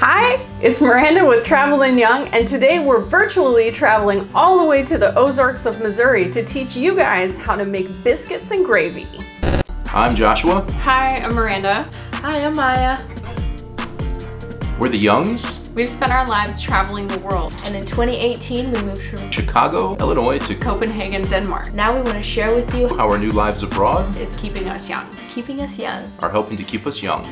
Hi, it's Miranda with Travelin Young, and today we're virtually traveling all the way to the Ozarks of Missouri to teach you guys how to make biscuits and gravy. I'm Joshua. Hi, I'm Miranda. Hi, I'm Maya. We're the Youngs. We've spent our lives traveling the world. And in 2018, we moved from Chicago, Illinois to Copenhagen, Denmark. Now we want to share with you how our new lives abroad Is keeping us young. keeping us young. are helping to keep us young.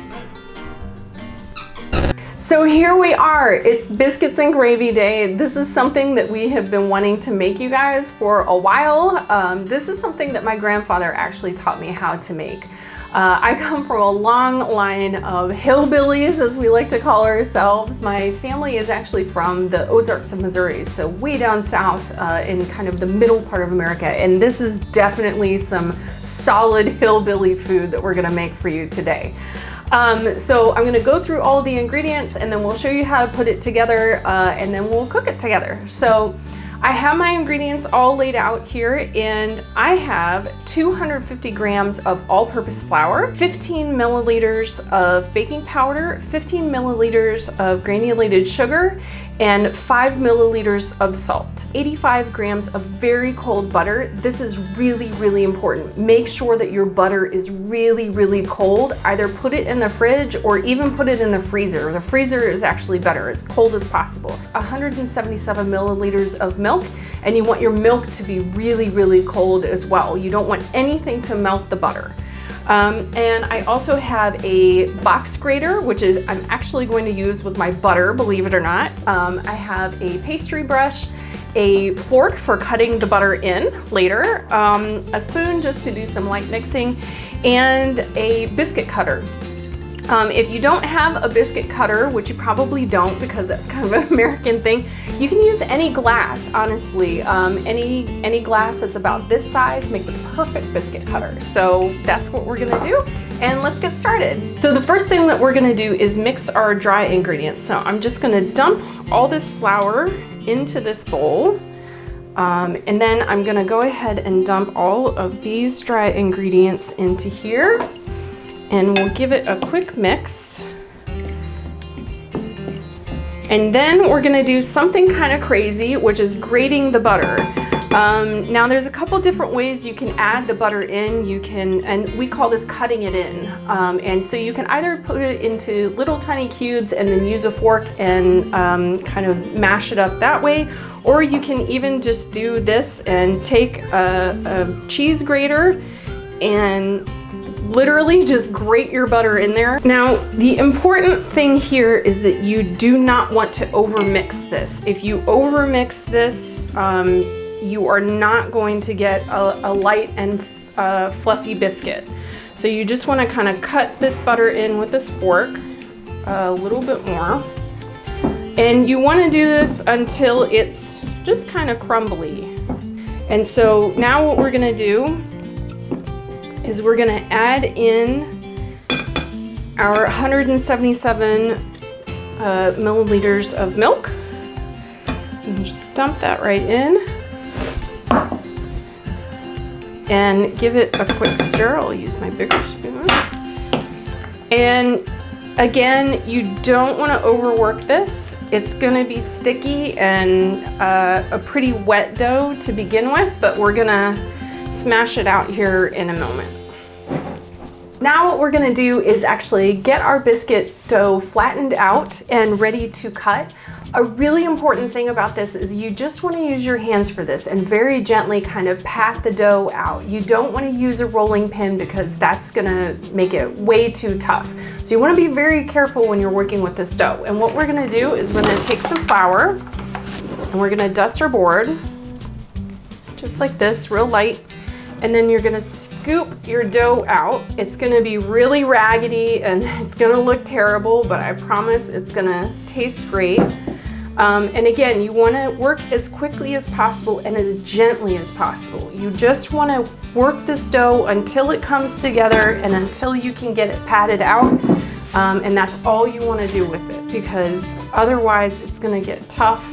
So here we are, it's Biscuits and Gravy Day. This is something that we have been wanting to make you guys for a while. This is something that my grandfather actually taught me how to make. I come from a long line of hillbillies, as we like to call ourselves. My family is actually from the Ozarks of Missouri, so way down south in kind of the middle part of America. And this is definitely some solid hillbilly food that we're gonna make for you today. So I'm gonna go through all the ingredients and then we'll show you how to put it together and then we'll cook it together. So I have my ingredients all laid out here, and I have 250 grams of all-purpose flour, 15 milliliters of baking powder, 15 milliliters of granulated sugar, and 5 milliliters of salt. 85 grams of very cold butter. This is really, really important. Make sure that your butter is really, really cold. Either put it in the fridge or even put it in the freezer. The freezer is actually better, as cold as possible. 177 milliliters of milk, and you want your milk to be really, really cold as well. You don't want anything to melt the butter. And I also have a box grater, which is I'm actually going to use with my butter, believe it or not. I have a pastry brush, a fork for cutting the butter in later, a spoon just to do some light mixing, and a biscuit cutter. If you don't have a biscuit cutter, which you probably don't because that's kind of an American thing, you can use any glass, honestly. Any glass that's about this size makes a perfect biscuit cutter. So that's what we're gonna do, and let's get started. So the first thing that we're gonna do is mix our dry ingredients. So I'm just gonna dump all this flour into this bowl, and then I'm gonna go ahead and dump all of these dry ingredients into here. And we'll give it a quick mix. And then we're gonna do something kind of crazy, which is grating the butter. Now there's a couple different ways you can add the butter in. You can, and we call this cutting it in. And so you can either put it into little tiny cubes and then use a fork and kind of mash it up that way. Or you can even just do this and take a cheese grater and literally just grate your butter in there. Now, the important thing here is that you do not want to overmix this. If you overmix this, you are not going to get a light and fluffy biscuit. So you just want to kind of cut this butter in with this fork a little bit more. And you want to do this until it's just kind of crumbly. And so now what we're going to do is we're gonna add in our 177 milliliters of milk. And just dump that right in. And give it a quick stir. I'll use my bigger spoon. And again, you don't wanna overwork this. It's gonna be sticky and a pretty wet dough to begin with, but we're gonna smash it out here in a moment. Now what we're gonna do is actually get our biscuit dough flattened out and ready to cut. A really important thing about this is you just wanna use your hands for this and very gently kind of pat the dough out. You don't wanna use a rolling pin because that's gonna make it way too tough. So you wanna be very careful when you're working with this dough. And what we're gonna do is we're gonna take some flour and we're gonna dust our board, just like this, real light. And then you're gonna scoop your dough out. It's gonna be really raggedy and it's gonna look terrible, but I promise it's gonna taste great. And again, you wanna work as quickly as possible and as gently as possible. You just wanna work this dough until it comes together and until you can get it patted out. And that's all you wanna do with it, because otherwise it's gonna get tough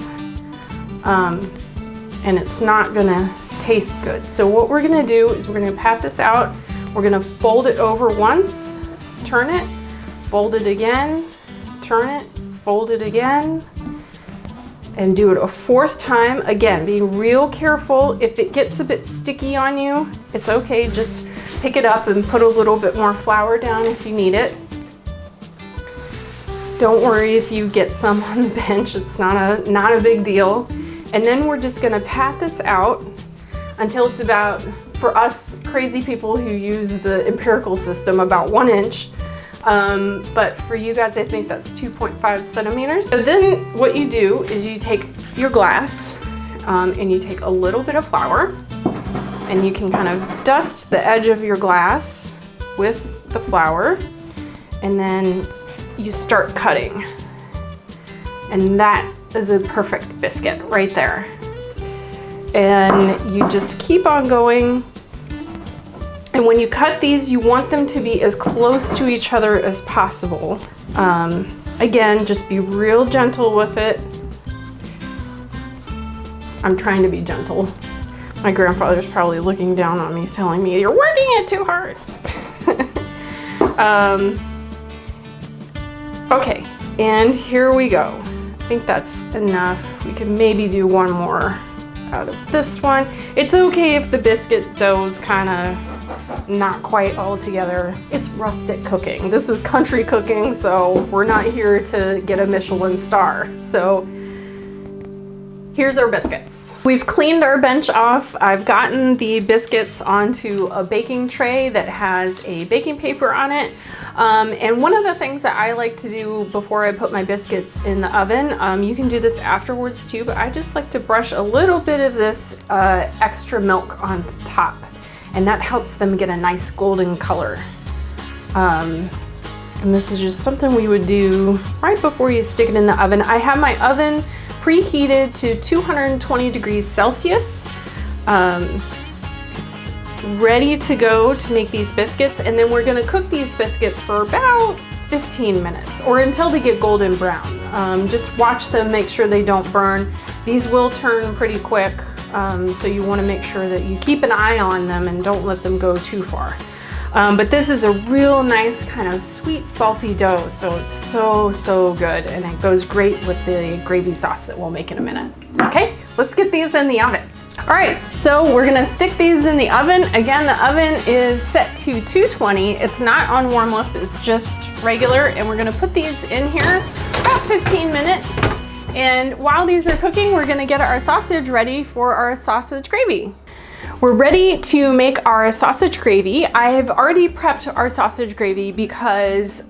and it's not gonna taste good. So what we're gonna do is we're gonna pat this out. We're gonna fold it over once, turn it, fold it again, turn it, fold it again and do it a fourth time. Again, be real careful. If it gets a bit sticky on you, it's okay. Just pick it up and put a little bit more flour down if you need it. Don't worry if you get some on the bench. It's not a big deal. And then we're just gonna pat this out until it's about, for us crazy people who use the empirical system, about 1 inch. But for you guys, I think that's 2.5 centimeters. So then what you do is you take your glass and you take a little bit of flour and you can kind of dust the edge of your glass with the flour, and then you start cutting. And that is a perfect biscuit right there. And you just keep on going. And when you cut these, you want them to be as close to each other as possible. Again, just be real gentle with it. I'm trying to be gentle. My grandfather's probably looking down on me, telling me, "You're working it too hard." Okay, and here we go. I think that's enough. We could maybe do one more out of this one. It's okay if the biscuit dough's kind of not quite all together. It's rustic cooking. This is country cooking, so we're not here to get a Michelin star. So here's our biscuits. We've cleaned our bench off. I've gotten the biscuits onto a baking tray that has a baking paper on it. And one of the things that I like to do before I put my biscuits in the oven, you can do this afterwards too, but I just like to brush a little bit of this extra milk on top, and that helps them get a nice golden color. And this is just something we would do right before you stick it in the oven. I have my oven preheated to 220 degrees Celsius. It's ready to go to make these biscuits, and then we're gonna cook these biscuits for about 15 minutes or until they get golden brown. Just watch them, make sure they don't burn. These will turn pretty quick, so you wanna make sure that you keep an eye on them and don't let them go too far. But this is a real nice kind of sweet, salty dough, so it's so good, and it goes great with the gravy sauce that we'll make in a minute. Okay, let's get these in the oven. All right, so we're gonna stick these in the oven. Again, the oven is set to 220. It's not on warm lift, it's just regular, and we're gonna put these in here about 15 minutes. And while these are cooking, we're gonna get our sausage ready for our sausage gravy. We're ready to make our sausage gravy. I've already prepped our sausage gravy because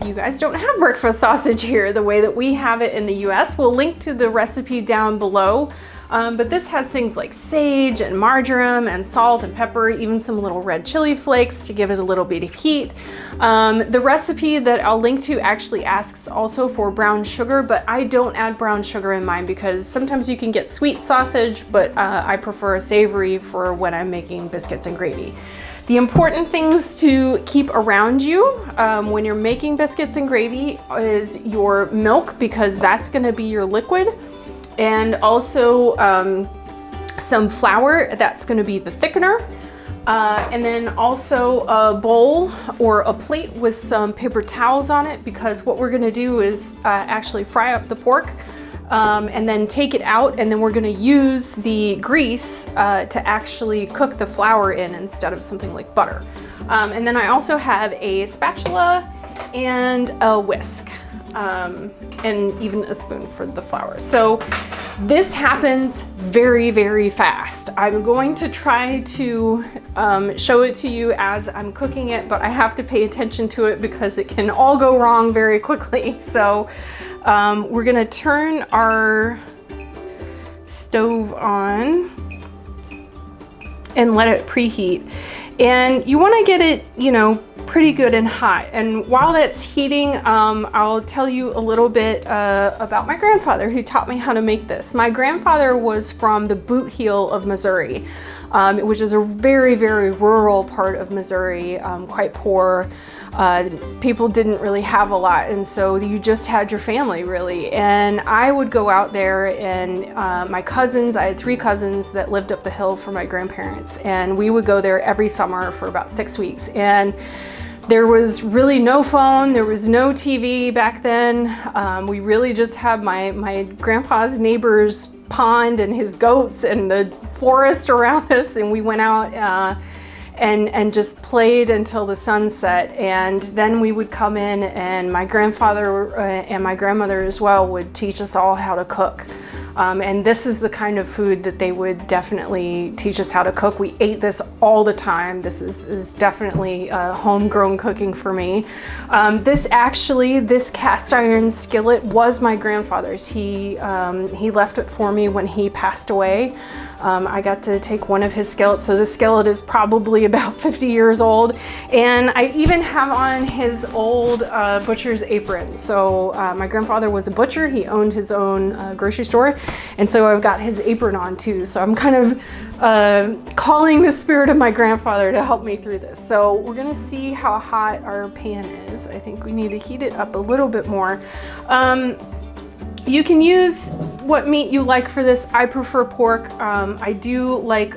you guys don't have breakfast sausage here the way that we have it in the US. We'll link to the recipe down below. But this has things like sage and marjoram and salt and pepper, even some little red chili flakes to give it a little bit of heat. The recipe that I'll link to actually asks also for brown sugar, but I don't add brown sugar in mine because sometimes you can get sweet sausage, but I prefer savory for when I'm making biscuits and gravy. The important things to keep around you when you're making biscuits and gravy is your milk, because that's gonna be your liquid. And also some flour, that's gonna be the thickener. And then also a bowl or a plate with some paper towels on it, because what we're gonna do is actually fry up the pork and then take it out, and then we're gonna use the grease to actually cook the flour in instead of something like butter. And then I also have a spatula and a whisk. And even a spoon for the flour. So this happens very, very fast. I'm going to try to show it to you as I'm cooking it, but I have to pay attention to it because it can all go wrong very quickly. So we're gonna turn our stove on and let it preheat. And you wanna get it, you know, pretty good and hot. And while that's heating, I'll tell you a little bit about my grandfather who taught me how to make this. My grandfather was from the Boot Heel of Missouri, which is a very, very rural part of Missouri, quite poor. People didn't really have a lot, and so you just had your family really. And I would go out there, and my cousins, I had 3 cousins that lived up the hill from my grandparents, and we would go there every summer for about 6 weeks. And There was really no phone, there was no TV back then. We really just had my grandpa's neighbor's pond and his goats and the forest around us, and we went out and just played until the sun set. And then we would come in, and my grandfather and my grandmother as well would teach us all how to cook. And this is the kind of food that they would definitely teach us how to cook. We ate this all the time. This is definitely homegrown cooking for me. This cast iron skillet was my grandfather's. He left it for me when he passed away. I got to take one of his skillets. So this skillet is probably about 50 years old. And I even have on his old butcher's apron. So my grandfather was a butcher. He owned his own grocery store. And so I've got his apron on too. So I'm kind of calling the spirit of my grandfather to help me through this. So we're gonna see how hot our pan is. I think we need to heat it up a little bit more. You can use what meat you like for this. I prefer pork. I do like,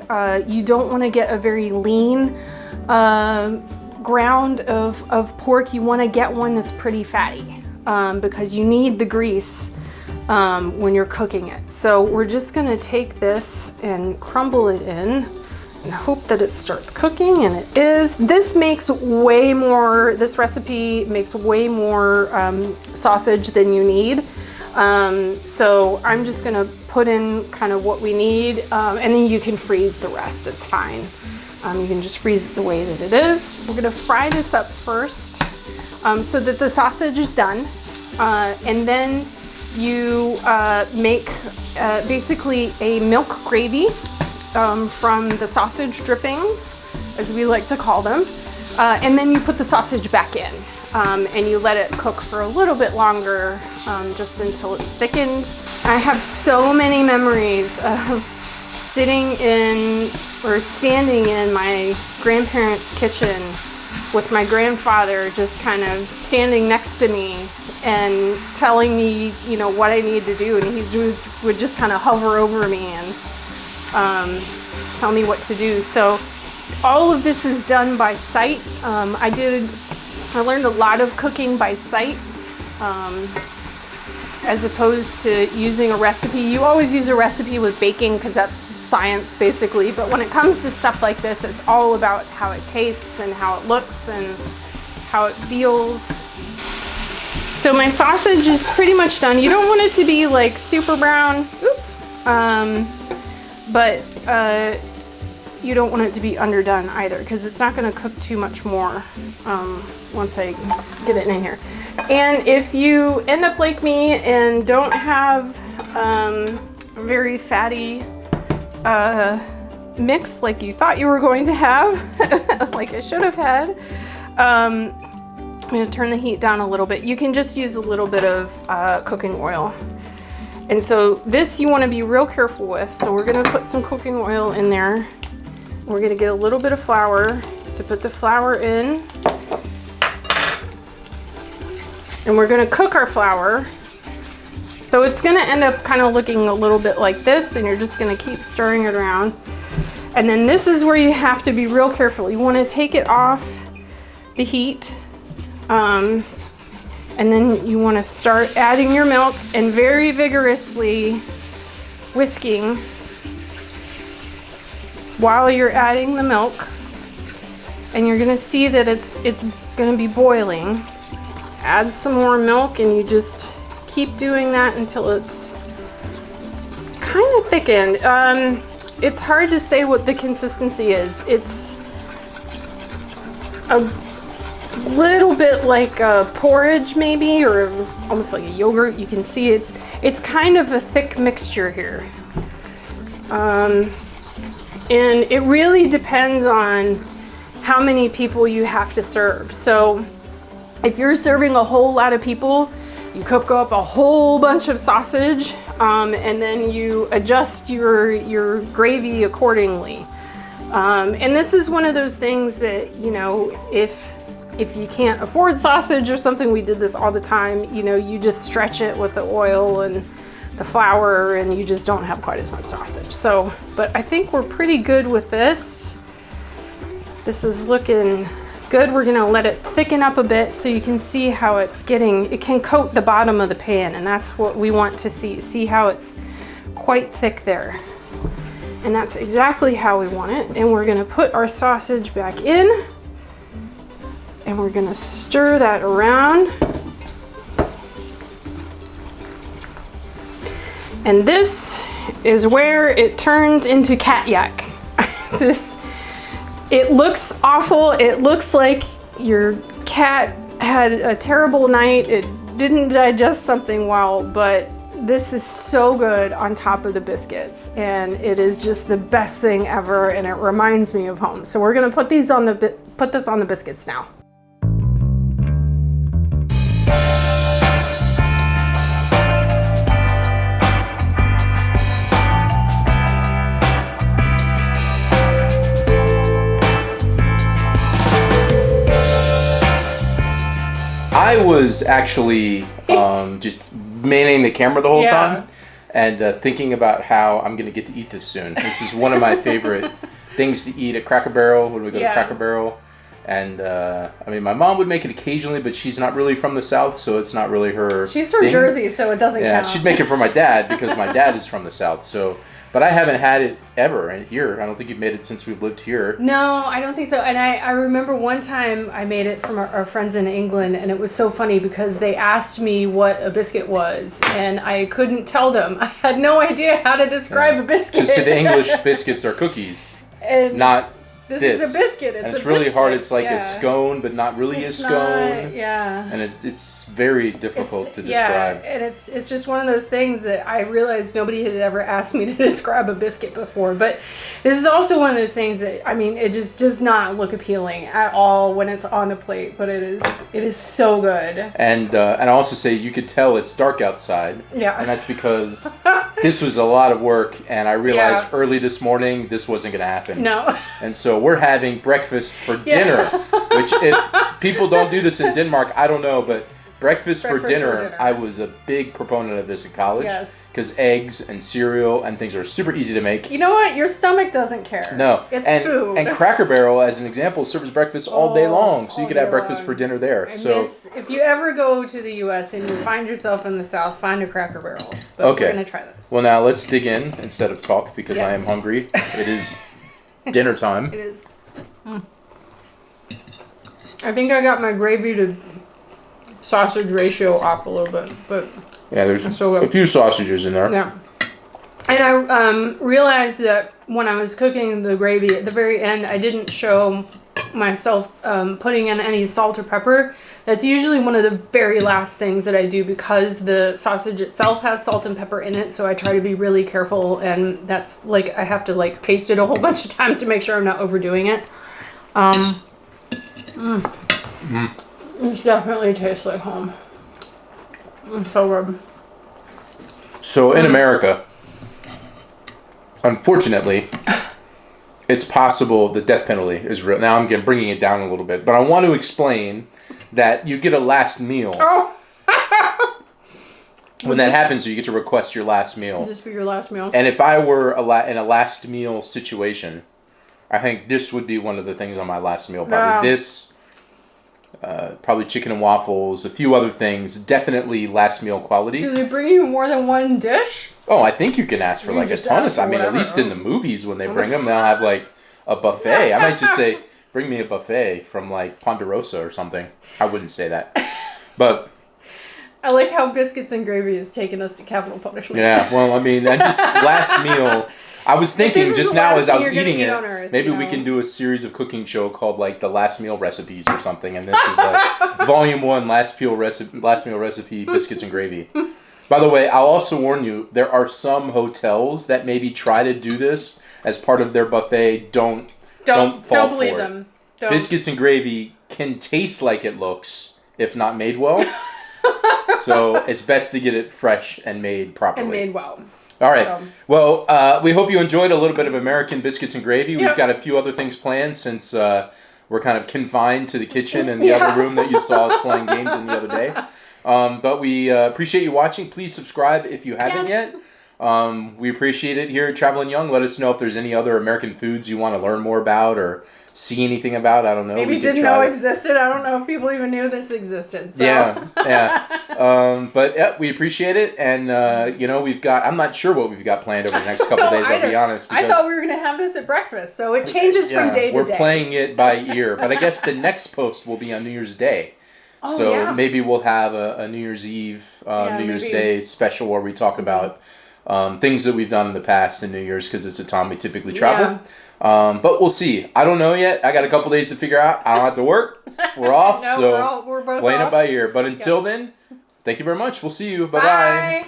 you don't want to get a very lean ground of pork. You want to get one that's pretty fatty because you need the grease when you're cooking it. So we're just going to take this and crumble it in and hope that it starts cooking, and it is. This recipe makes way more sausage than you need. So I'm just gonna put in kind of what we need, and then you can freeze the rest, it's fine. You can just freeze it the way that it is. We're gonna fry this up first so that the sausage is done, and then you make basically a milk gravy from the sausage drippings, as we like to call them, and then you put the sausage back in. And you let it cook for a little bit longer, just until it's thickened. I have so many memories of sitting in or standing in my grandparents' kitchen with my grandfather just kind of standing next to me and telling me, what I need to do, and he would just kind of hover over me and tell me what to do. So all of this is done by sight. I learned a lot of cooking by sight, as opposed to using a recipe. You always use a recipe with baking because that's science basically, but when it comes to stuff like this, it's all about how it tastes and how it looks and how it feels. So my sausage is pretty much done. You don't want it to be like super brown, but you don't want it to be underdone either, because it's not going to cook too much more once I get it in here. And if you end up like me and don't have a very fatty mix like you thought you were going to have, like I should have had, I'm going to turn the heat down a little bit. You can just use a little bit of cooking oil. And so this you want to be real careful with. So we're going to put some cooking oil in there. We're gonna get a little bit of flour to put the flour in. And we're gonna cook our flour. So it's gonna end up kind of looking a little bit like this, and you're just gonna keep stirring it around. And then this is where you have to be real careful. You wanna take it off the heat, and then you wanna start adding your milk and very vigorously whisking while you're adding the milk, and you're gonna see that it's gonna be boiling. Add some more milk, and you just keep doing that until it's kind of thickened. It's hard to say what the consistency is. It's a little bit like a porridge maybe, or almost like a yogurt. You can see it's kind of a thick mixture here. And it really depends on how many people you have to serve. So if you're serving a whole lot of people, you cook up a whole bunch of sausage, and then you adjust your gravy accordingly. And this is one of those things that, if you can't afford sausage or something, we did this all the time, you just stretch it with the oil and the flour, and you just don't have quite as much sausage. So, but I think we're pretty good with this. This is looking Good, we're gonna let it thicken up a bit so you can see how it's getting, it can coat the bottom of the pan, and that's what we want to see. See how it's quite thick there. And that's exactly how we want it. And we're gonna put our sausage back in, and we're gonna stir that around. And this is where it turns into cat yak. It looks awful. It looks like your cat had a terrible night. It didn't digest something well, but this is so good on top of the biscuits, and it is just the best thing ever, and it reminds me of home. So we're gonna put this on the biscuits now. I was actually just manning the camera the whole time and thinking about how I'm going to get to eat this soon. This is one of my favorite things to eat at Cracker Barrel when we go to Cracker Barrel. And I mean, my mom would make it occasionally, but she's not really from the South, so it's not really her She's from thing. Jersey, so it doesn't count. Yeah, she'd make it for my dad because my dad is from the South. So, but I haven't had it ever in here. I don't think you've made it since we've lived here. No, I don't think so. And I remember one time I made it from our friends in England, and it was so funny because they asked me what a biscuit was, and I couldn't tell them. I had no idea how to describe a biscuit. Because to the English, biscuits are cookies, and not this is a biscuit. And it's really hard. It's like a scone, scone, but not really a scone. Yeah. And it's very difficult to describe. Yeah, and it's just one of those things that I realized nobody had ever asked me to describe a biscuit before. But this is also one of those things that, I mean, it just does not look appealing at all when it's on the plate, but it is so good. And I also say you could tell it's dark outside. Yeah. And that's because this was a lot of work, and I realized early this morning this wasn't going to happen. No. And so we're having breakfast for dinner, which if people don't do this in Denmark, I don't know, but breakfast for dinner, I was a big proponent of this in college. Yes. Because eggs and cereal and things are super easy to make. You know what? Your stomach doesn't care. No. It's food. And Cracker Barrel, as an example, serves breakfast all day long. So you could have breakfast for dinner there. And so yes, if you ever go to the U.S. and you find yourself in the South, find a Cracker Barrel. But okay. We're going to try this. Well, now let's dig in instead of talk because I am hungry. It is dinner time. It is. I think I got my gravy to sausage ratio off a little bit, but yeah, there's a few sausages in there. Yeah, and I realized that when I was cooking the gravy at the very end, I didn't show myself putting in any salt or pepper. That's usually one of the very last things that I do because the sausage itself has salt and pepper in it, so I try to be really careful, and that's like I have to like taste it a whole bunch of times to make sure I'm not overdoing it. It definitely tastes like home. It's so good. So in America, unfortunately, it's possible the death penalty is real. Now I'm bringing it down a little bit, but I want to explain that you get a last meal. Oh. When that happens, you get to request your last meal. Just be your last meal. And if I were in a last meal situation, I think this would be one of the things on my last meal. Probably this, probably chicken and waffles, a few other things. Definitely last meal quality. Do they bring you more than one dish? Oh, I think you can ask for like a ton of. I mean, at least in the movies when they bring them, they'll have like a buffet. I might just say, bring me a buffet from like Ponderosa or something. I wouldn't say that, but. I like how Biscuits and Gravy has taken us to capital punishment. Yeah, well, I mean, and this last meal, I was thinking just now as I was eating it, Earth, maybe we can do a series of cooking show called like the last meal recipes or something, and this is volume 1 last meal recipe Biscuits and Gravy. By the way, I'll also warn you, there are some hotels that maybe try to do this as part of their buffet. Don't fall believe for them. it. Don't. Biscuits and Gravy can taste like it looks if not made well. So it's best to get it fresh and made properly. And made well. All right. Well, we hope you enjoyed a little bit of American Biscuits and Gravy. We've got a few other things planned since we're kind of confined to the kitchen and the other room that you saw us playing games in the other day. But we appreciate you watching. Please subscribe if you haven't yet. We appreciate it here at Travelin Young. Let us know if there's any other American foods you want to learn more about or see anything about. I don't know. Maybe didn't know existed. I don't know if people even knew this existed. So. Yeah. But yeah, we appreciate it. And, I'm not sure what we've got planned over the next couple of days, I'll be honest. I thought we were going to have this at breakfast. So it changes from day to day. We're playing it by ear. But I guess the next post will be on New Year's Day. Maybe we'll have a New Year's Eve, New Year's Day special where we talk about things that we've done in the past in New Year's because it's a time we typically travel. But we'll see. I don't know yet. I got a couple days to figure out. I don't have to work. We're off. We're both playing off. it by ear. But until then, thank you very much. We'll see you. Bye-bye. Bye.